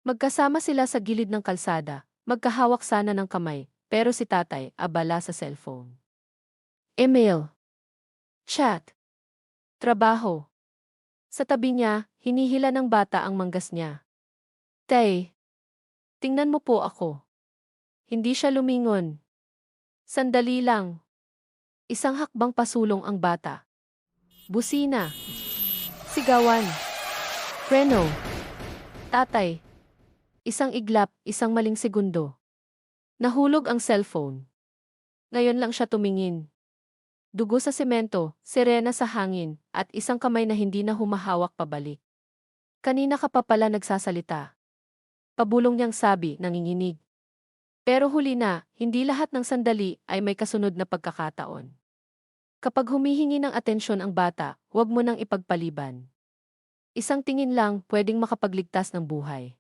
Magkasama sila sa gilid ng kalsada, magkahawak sana ng kamay, pero si tatay abala sa cellphone. Email, chat, trabaho. Sa tabi niya, hinihila ng bata ang manggas niya. Tay, tingnan mo po ako. Hindi siya lumingon. Sandali lang. Isang hakbang pasulong ang bata. Busina. Sigawan. Preno. Tatay. Isang iglap, isang maling segundo. Nahulog ang cellphone. Ngayon lang siya tumingin. Dugo sa semento, sirena sa hangin, at isang kamay na hindi na humahawak pabalik. Kanina ka pa pala nagsasalita. Pabulong niyang sabi, nanginginig. Pero huli na, hindi lahat ng sandali ay may kasunod na pagkakataon. Kapag humihingi ng atensyon ang bata, huwag mo nang ipagpaliban. Isang tingin lang pwedeng makapagligtas ng buhay.